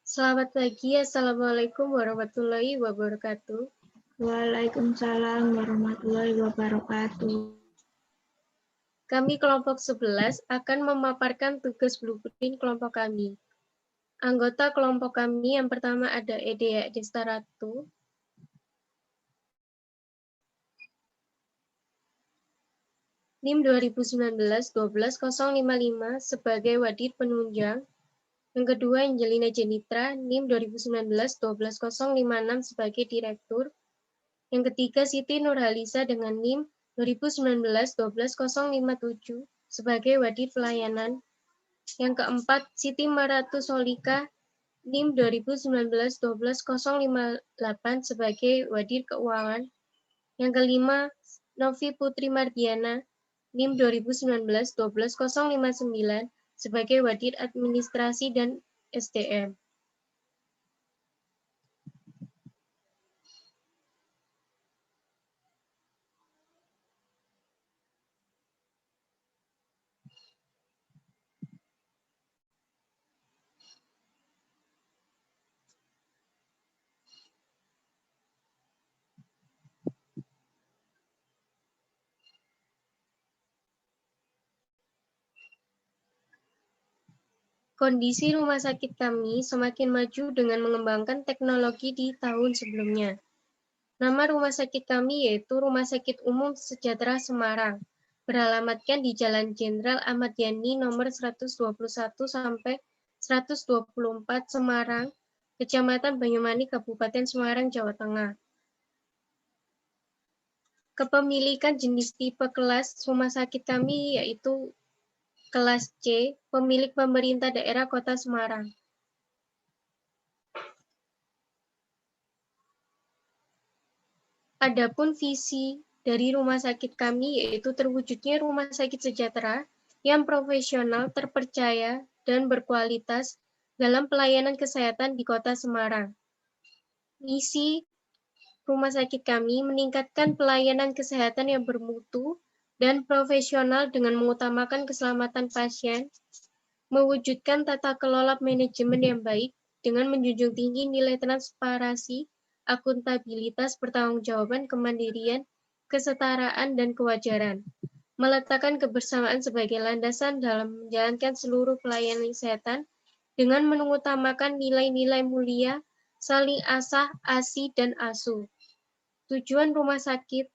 Selamat pagi, Assalamualaikum warahmatullahi wabarakatuh. Waalaikumsalam warahmatullahi wabarakatuh. Kami kelompok 11 akan memaparkan tugas blueprint kelompok kami. Anggota kelompok kami yang pertama ada Edea Destaratu, NIM 2019-12055 sebagai wadid penunjang. Yang kedua Angelina Jenitra, NIM 2019-12056 sebagai direktur. Yang ketiga Siti Nurhalisa dengan NIM 2019-12057 sebagai wadid pelayanan. Yang keempat Siti Maratu Solika, NIM 2019-12058 sebagai wadid keuangan. Yang kelima Novi Putri Mardiana, NIM 2019-12059 sebagai wadid administrasi dan SDM. Kondisi rumah sakit kami semakin maju dengan mengembangkan teknologi di tahun sebelumnya. Nama rumah sakit kami yaitu Rumah Sakit Umum Sejahtera Semarang, beralamatkan di Jalan Jenderal Ahmad Yani nomor 121 sampai 124 Semarang, Kecamatan Banyumanik, Kabupaten Semarang, Jawa Tengah. Kepemilikan jenis tipe kelas rumah sakit kami yaitu kelas C, pemilik pemerintah daerah Kota Semarang. Adapun visi dari rumah sakit kami yaitu terwujudnya rumah sakit sejahtera yang profesional, terpercaya, dan berkualitas dalam pelayanan kesehatan di Kota Semarang. Misi rumah sakit kami meningkatkan pelayanan kesehatan yang bermutu dan profesional dengan mengutamakan keselamatan pasien, mewujudkan tata kelola manajemen yang baik dengan menjunjung tinggi nilai transparansi, akuntabilitas, pertanggungjawaban, kemandirian, kesetaraan, dan kewajaran, meletakkan kebersamaan sebagai landasan dalam menjalankan seluruh pelayanan kesehatan dengan mengutamakan nilai-nilai mulia, saling asah, asi, dan asuh. Tujuan rumah sakit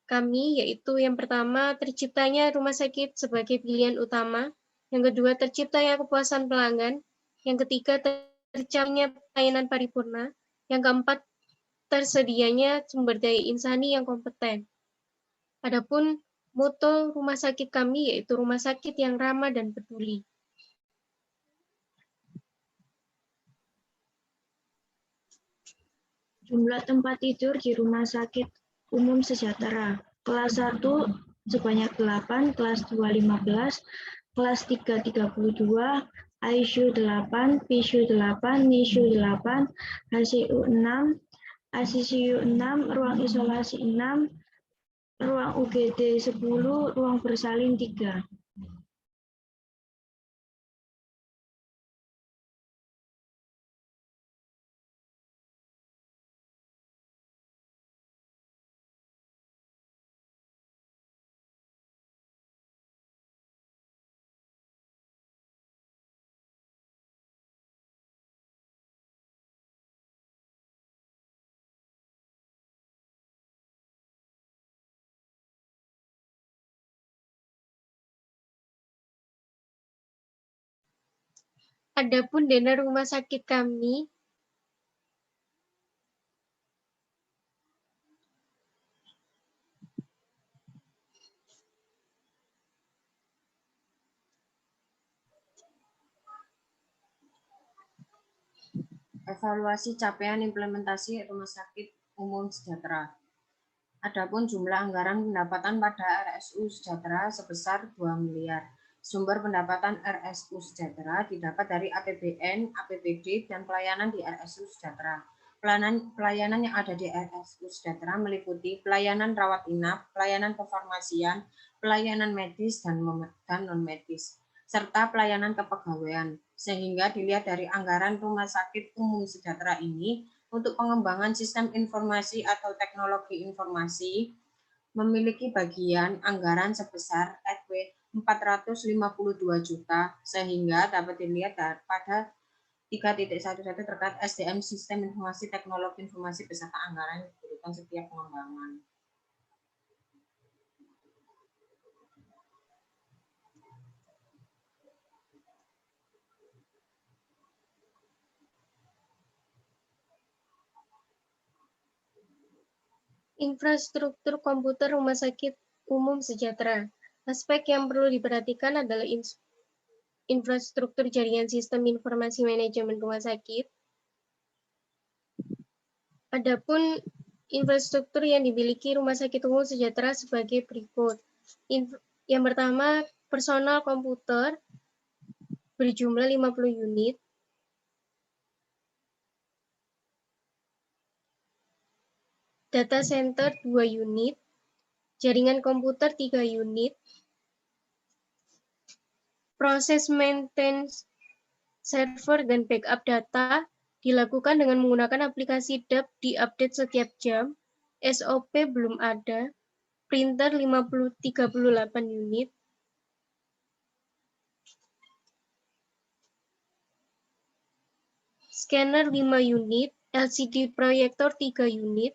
kami yaitu yang pertama, terciptanya rumah sakit sebagai pilihan utama. Yang kedua, terciptanya kepuasan pelanggan. Yang ketiga, tercapainya pelayanan paripurna. Yang keempat, tersedianya sumber daya insani yang kompeten. Adapun moto rumah sakit kami yaitu rumah sakit yang ramah dan peduli. Jumlah tempat tidur di Rumah Sakit Umum Sejahtera. Kelas 1 sebanyak 8, kelas 2 15, kelas 3 32, ICU 8, PICU 8, NICU 8, HCU 6, ICU 6, ruang isolasi 6, ruang UGD 10, ruang bersalin 3. Adapun dana rumah sakit kami Evaluasi capaian implementasi Rumah Sakit Umum Sejahtera. Adapun jumlah anggaran pendapatan pada RSU Sejahtera sebesar 2 miliar. Sumber pendapatan RSU Sejahtera didapat dari APBN, APBD, dan pelayanan di RSU Sejahtera. Pelayanan yang ada di RSU Sejahtera meliputi pelayanan rawat inap, pelayanan kefarmasian, pelayanan medis dan non-medis, serta pelayanan kepegawaian. Sehingga dilihat dari anggaran Rumah Sakit Umum Sejahtera ini, untuk pengembangan sistem informasi atau teknologi informasi, memiliki bagian anggaran sebesar Rp 452 juta, sehingga dapat dilihat pada 3.11 terkait SDM Sistem Informasi Teknologi Informasi beserta anggaran yang dibutuhkan setiap pengembangan. Infrastruktur komputer Rumah Sakit Umum Sejahtera. Aspek yang perlu diperhatikan adalah infrastruktur jaringan sistem informasi manajemen rumah sakit. Adapun infrastruktur yang dimiliki Rumah Sakit Umum Sejahtera sebagai berikut. Yang pertama, personal komputer berjumlah 50 unit. Data center 2 unit. Jaringan komputer 3 unit. Proses maintenance server dan backup data dilakukan dengan menggunakan aplikasi DAP diupdate setiap jam. SOP belum ada. Printer 38 unit. Scanner 5 unit. LCD proyektor 3 unit.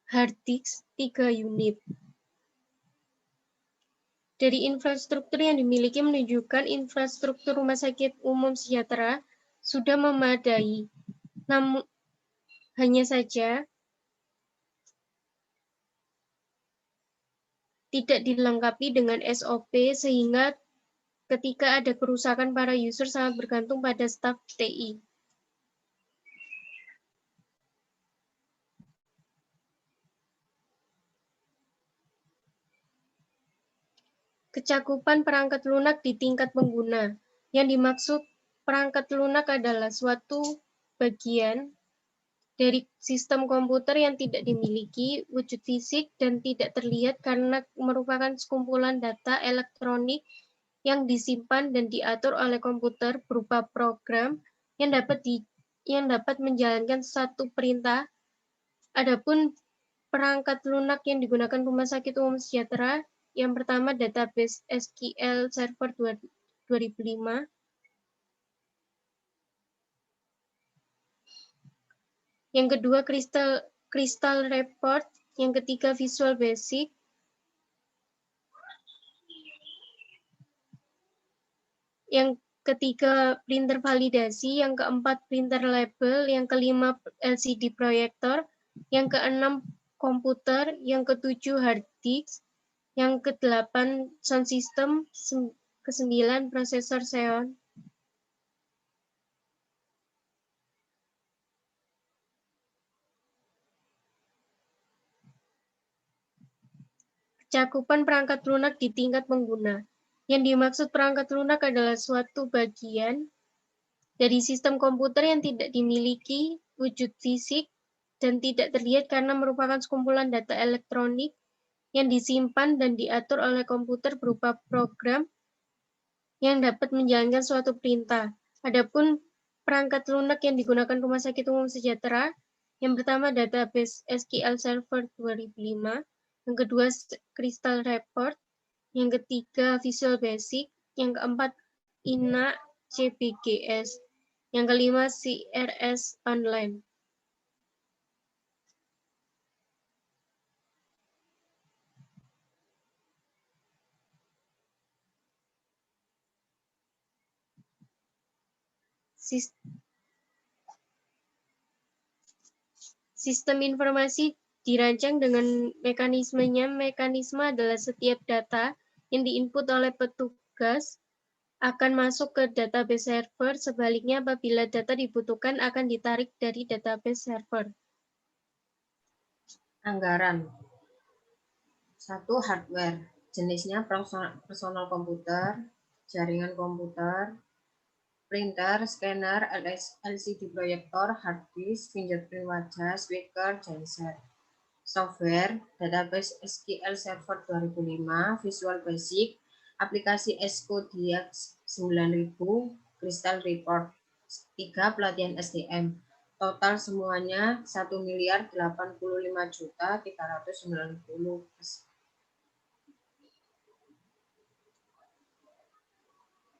Hard disk 3 unit. Dari infrastruktur yang dimiliki menunjukkan infrastruktur Rumah Sakit Umum Sejahtera sudah memadai. Namun, hanya saja tidak dilengkapi dengan SOP sehingga ketika ada kerusakan para user sangat bergantung pada staf TI. Kecakupan perangkat lunak di tingkat pengguna. Yang dimaksud perangkat lunak adalah suatu bagian dari sistem komputer yang tidak dimiliki wujud fisik dan tidak terlihat karena merupakan sekumpulan data elektronik yang disimpan dan diatur oleh komputer berupa program yang dapat menjalankan satu perintah. Adapun perangkat lunak yang digunakan Rumah Sakit Umum Sejahtera, yang pertama database SQL Server 2005, yang kedua Crystal Report, yang ketiga Visual Basic, yang ketiga printer validasi, yang keempat printer label, yang kelima LCD proyektor, yang keenam komputer, yang ketujuh hard disk, yang kedelapan sound system, kesembilan prosesor Xeon. Cakupan perangkat lunak di tingkat pengguna. Yang dimaksud perangkat lunak adalah suatu bagian dari sistem komputer yang tidak dimiliki wujud fisik dan tidak terlihat karena merupakan sekumpulan data elektronik yang disimpan dan diatur oleh komputer berupa program yang dapat menjalankan suatu perintah. Adapun perangkat lunak yang digunakan Rumah Sakit Umum Sejahtera, yang pertama database SQL Server 2005, yang kedua Crystal Report, yang ketiga Visual Basic, yang keempat INA CBGS, yang kelima CRS Online. Sistem informasi dirancang dengan mekanismenya. Mekanisme adalah setiap data yang diinput oleh petugas akan masuk ke database server. Sebaliknya, apabila data dibutuhkan akan ditarik dari database server. Anggaran. 1. Hardware. Jenisnya personal komputer, jaringan komputer, printer, scanner, LCD proyektor, hard disk, fingerprint wajah, speaker, genset. Software, database SQL Server 2005, Visual Basic, aplikasi Escodiax 9000, Crystal Report, 3 pelatihan SDM. Total semuanya 1.085.390.000.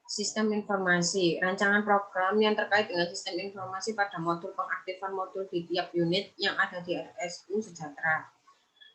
Sistem informasi, rancangan program yang terkait dengan sistem informasi pada modul pengaktifan modul di tiap unit yang ada di RSU Sejahtera.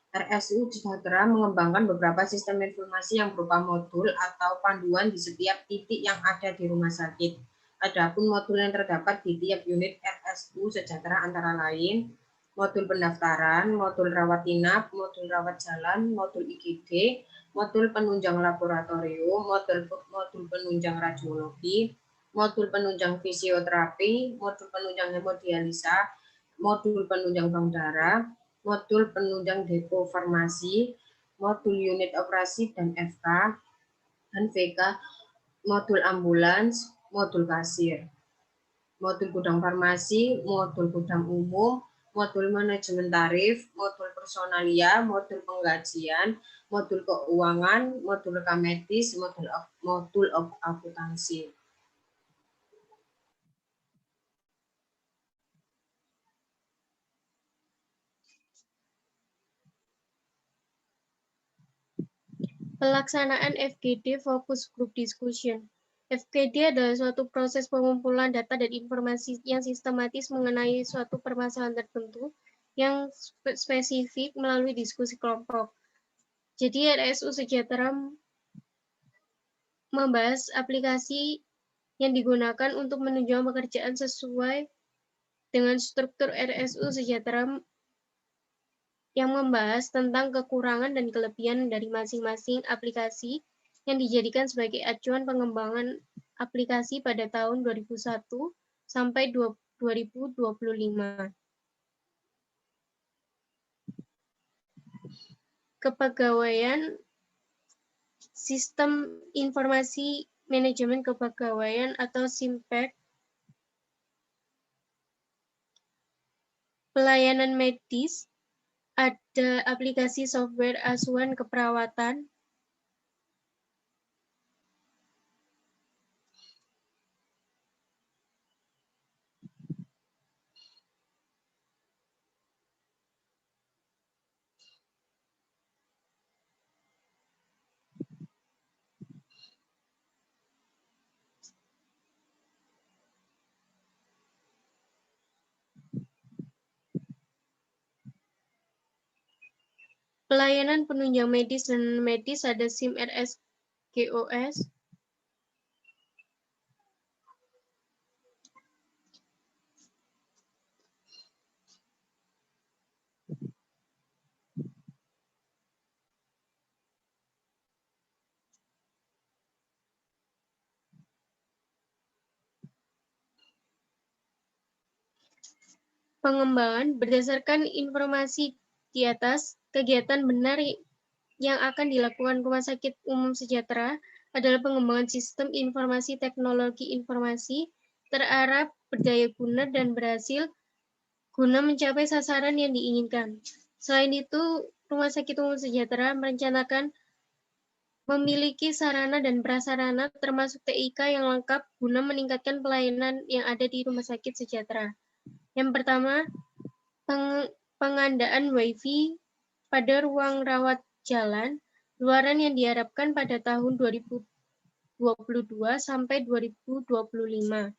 RSU Sejahtera mengembangkan beberapa sistem informasi yang berupa modul atau panduan di setiap titik yang ada di rumah sakit. Adapun modul yang terdapat di tiap unit RSU Sejahtera antara lain modul pendaftaran, modul rawat inap, modul rawat jalan, modul IGD, modul penunjang laboratorium, modul penunjang radiologi, modul penunjang fisioterapi, modul penunjang hemodialisa, modul penunjang bank darah, modul penunjang depo farmasi, modul unit operasi dan FK, dan VK, modul ambulans, modul kasir, modul gudang farmasi, modul gudang umum, modul manajemen tarif, modul personalia, modul penggajian, modul keuangan, modul rekam medis, modul akuntansi. Pelaksanaan FGD Focus Group Discussion. FGD adalah suatu proses pengumpulan data dan informasi yang sistematis mengenai suatu permasalahan tertentu yang spesifik melalui diskusi kelompok. Jadi RSU Sejahtera membahas aplikasi yang digunakan untuk menunjang pekerjaan sesuai dengan struktur RSU Sejahtera yang membahas tentang kekurangan dan kelebihan dari masing-masing aplikasi yang dijadikan sebagai acuan pengembangan aplikasi pada tahun 2001 sampai 2025. Kepegawaian Sistem Informasi Manajemen Kepegawaian atau SIMPEK, pelayanan medis, ada aplikasi software asuhan keperawatan, pelayanan penunjang medis dan non-medis, ada SIM RSGOS, pengembangan berdasarkan informasi di atas. Kegiatan benar yang akan dilakukan Rumah Sakit Umum Sejahtera adalah pengembangan sistem informasi teknologi informasi terarah, berdaya guna, dan berhasil guna mencapai sasaran yang diinginkan. Selain itu, Rumah Sakit Umum Sejahtera merencanakan memiliki sarana dan prasarana termasuk TIK yang lengkap guna meningkatkan pelayanan yang ada di Rumah Sakit Sejahtera. Yang pertama, pengandaan Wi-Fi pada ruang rawat jalan, luaran yang diharapkan pada tahun 2022 sampai 2025.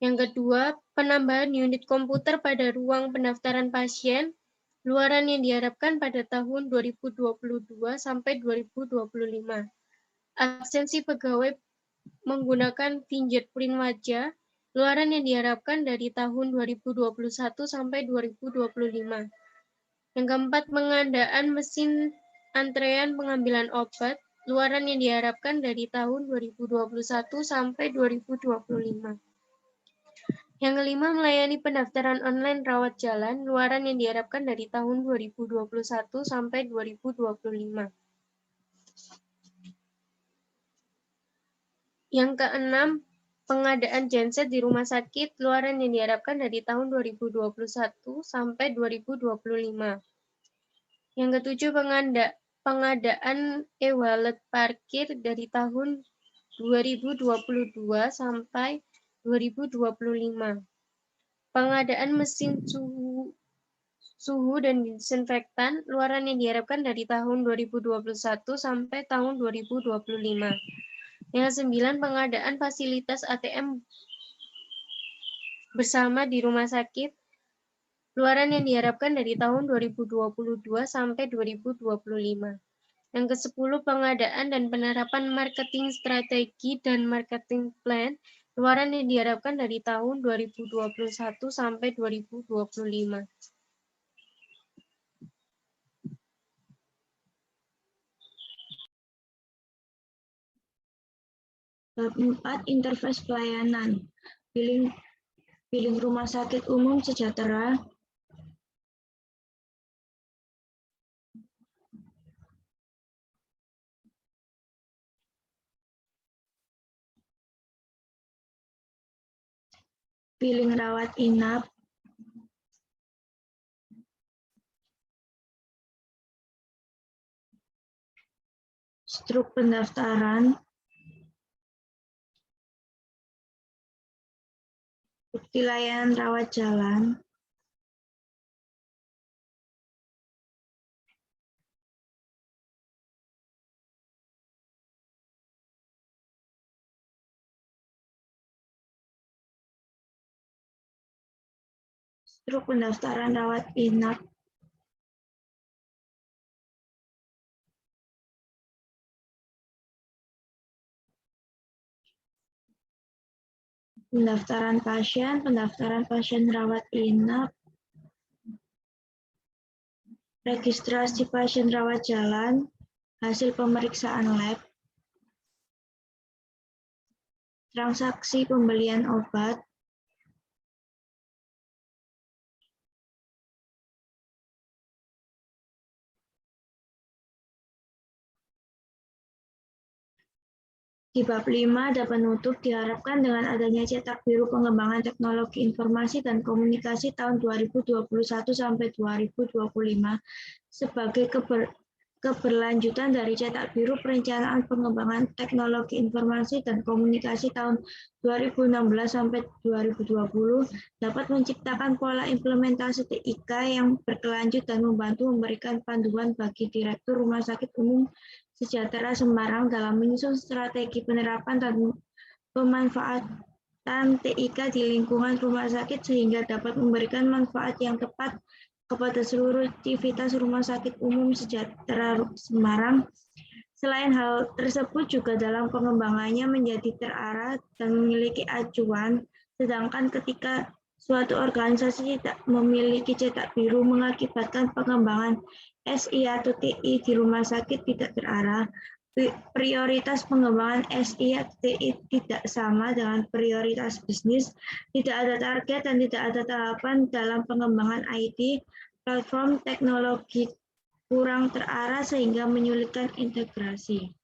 Yang kedua, penambahan unit komputer pada ruang pendaftaran pasien, luaran yang diharapkan pada tahun 2022 sampai 2025. Absensi pegawai menggunakan fingerprint wajah, luaran yang diharapkan dari tahun 2021 sampai 2025. Yang keempat, pengadaan mesin antrean pengambilan obat, luaran yang diharapkan dari tahun 2021 sampai 2025. Yang kelima, melayani pendaftaran online rawat jalan, luaran yang diharapkan dari tahun 2021 sampai 2025. Yang keenam, pengadaan genset di rumah sakit, luaran yang diharapkan dari tahun 2021 sampai 2025. Yang ketujuh, pengadaan e-wallet parkir dari tahun 2022 sampai 2025. Pengadaan mesin suhu dan disinfektan luaran yang diharapkan dari tahun 2021 sampai tahun 2025. Yang 9, pengadaan fasilitas ATM bersama di rumah sakit luaran yang diharapkan dari tahun 2022 sampai 2025. Yang ke-10, pengadaan dan penerapan marketing strategi dan marketing plan luaran yang diharapkan dari tahun 2021 sampai 2025. Bab 4, interface pelayanan. Billing rumah sakit umum sejahtera. Billing rawat inap. Struk pendaftaran. Bukti layanan rawat jalan. Struk pendaftaran rawat inap. Pendaftaran pasien rawat inap, registrasi pasien rawat jalan, hasil pemeriksaan lab, transaksi pembelian obat, di bab 5 ada penutup diharapkan dengan adanya cetak biru pengembangan teknologi informasi dan komunikasi tahun 2021 sampai 2025 sebagai keberlanjutan dari cetak biru perencanaan pengembangan teknologi informasi dan komunikasi tahun 2016 sampai 2020 dapat menciptakan pola implementasi TIK yang berkelanjut dan membantu memberikan panduan bagi Direktur Rumah Sakit Umum Sejahtera Semarang dalam menyusun strategi penerapan dan pemanfaatan TIK di lingkungan rumah sakit sehingga dapat memberikan manfaat yang tepat kepada seluruh aktivitas Rumah Sakit Umum Sejahtera Semarang. Selain hal tersebut juga dalam pengembangannya menjadi terarah dan memiliki acuan, sedangkan ketika suatu organisasi tidak memiliki cetak biru mengakibatkan pengembangan SI atau TI di rumah sakit tidak terarah. Prioritas pengembangan SI atau TI tidak sama dengan prioritas bisnis, tidak ada target dan tidak ada tahapan dalam pengembangan IT, platform teknologi kurang terarah sehingga menyulitkan integrasi.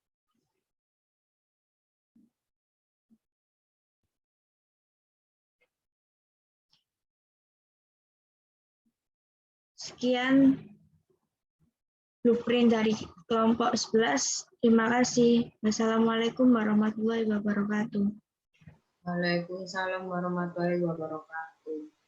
Sekian blueprint dari kelompok 11. Terima kasih. Wassalamualaikum warahmatullahi wabarakatuh. Waalaikumsalam warahmatullahi wabarakatuh.